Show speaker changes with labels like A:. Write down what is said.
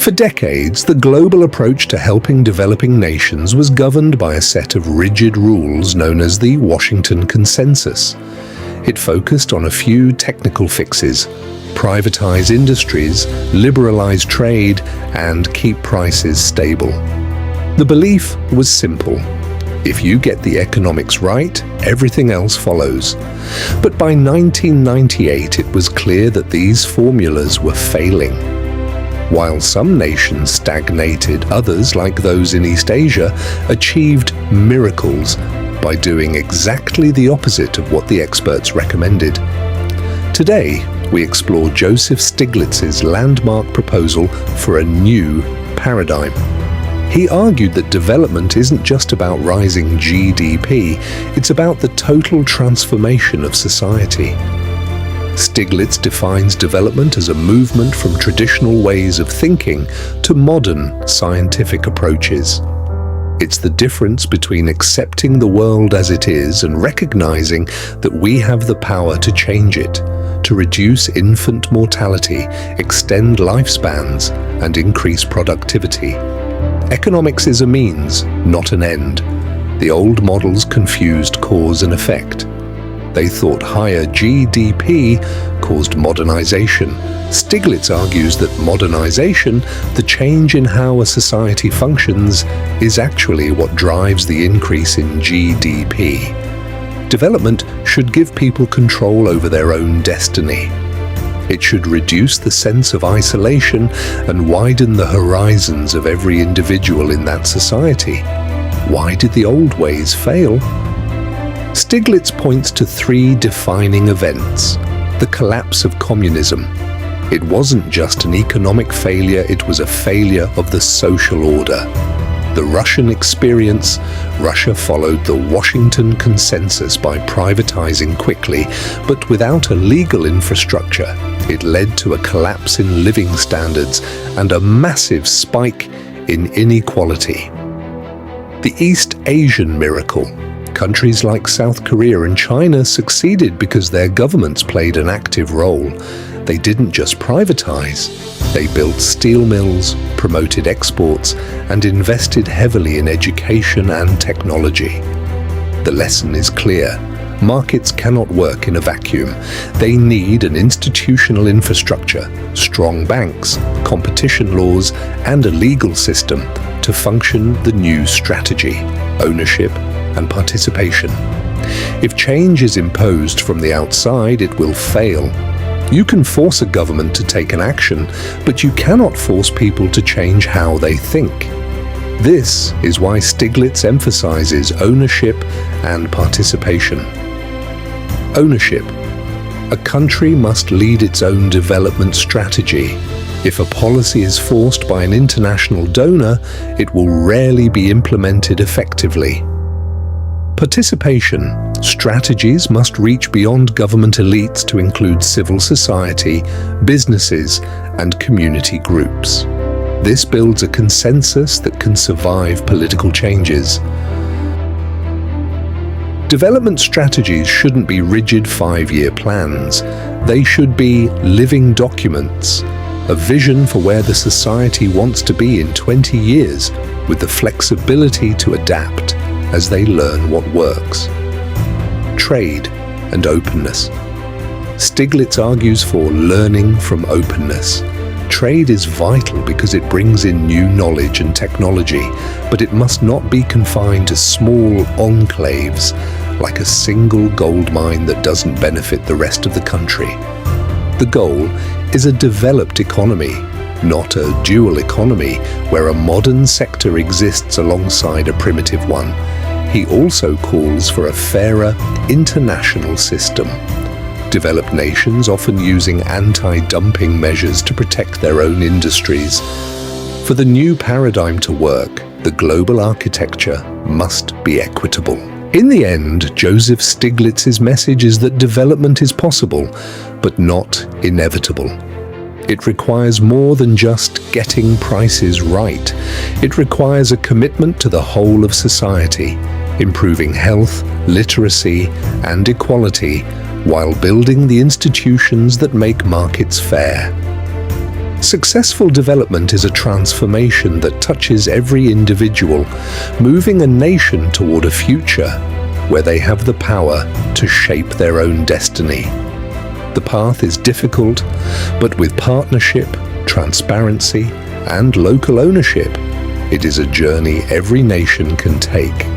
A: For decades, the global approach to helping developing nations was governed by a set of rigid rules known as the Washington Consensus. It focused on a few technical fixes: privatize industries, liberalize trade, and keep prices stable. The belief was simple: if you get the economics right, everything else follows. But by 1998, it was clear that these formulas were failing. While some nations stagnated, others, like those in East Asia, achieved miracles by doing exactly the opposite of what the experts recommended. Today, we explore Joseph Stiglitz's landmark proposal for a new paradigm. He argued that development isn't just about rising GDP, it's about the total transformation of society. Stiglitz defines development as a movement from traditional ways of thinking to modern scientific approaches. It's the difference between accepting the world as it is and recognizing that we have the power to change it, to reduce infant mortality, extend lifespans, and increase productivity. Economics is a means, not an end. The old models confused cause and effect. They thought higher GDP caused modernization. Stiglitz argues that modernization, the change in how a society functions, is actually what drives the increase in GDP. Development should give people control over their own destiny. It should reduce the sense of isolation and widen the horizons of every individual in that society. Why did the old ways fail? Stiglitz points to three defining events: the collapse of communism. It wasn't just an economic failure, it was a failure of the social order. The Russian experience: Russia followed the Washington Consensus by privatizing quickly, but without a legal infrastructure. It led to a collapse in living standards and a massive spike in inequality. The East Asian miracle. Countries like South Korea and China succeeded because their governments played an active role. They didn't just privatize. They built steel mills, promoted exports, and invested heavily in education and technology. The lesson is clear. Markets cannot work in a vacuum. They need an institutional infrastructure, strong banks, competition laws, and a legal system to function the new strategy: ownership and participation. If change is imposed from the outside, it will fail. You can force a government to take an action, but you cannot force people to change how they think. This is why Stiglitz emphasizes ownership and participation. Ownership. A country must lead its own development strategy. If a policy is forced by an international donor, it will rarely be implemented effectively. Participation. Strategies must reach beyond government elites to include civil society, businesses, and community groups. This builds a consensus that can survive political changes. Development strategies shouldn't be rigid 5-year plans. They should be living documents, a vision for where the society wants to be in 20 years, with the flexibility to adapt as they learn what works. Trade and openness. Stiglitz argues for learning from openness. Trade is vital because it brings in new knowledge and technology, but it must not be confined to small enclaves, like a single gold mine that doesn't benefit the rest of the country. The goal is a developed economy, not a dual economy where a modern sector exists alongside a primitive one. He also calls for a fairer international system. Developed nations often using anti-dumping measures to protect their own industries. For the new paradigm to work, the global architecture must be equitable. In the end, Joseph Stiglitz's message is that development is possible, but not inevitable. It requires more than just getting prices right. It requires a commitment to the whole of society, improving health, literacy, and equality, while building the institutions that make markets fair. Successful development is a transformation that touches every individual, moving a nation toward a future where they have the power to shape their own destiny. The path is difficult, but with partnership, transparency, and local ownership, it is a journey every nation can take.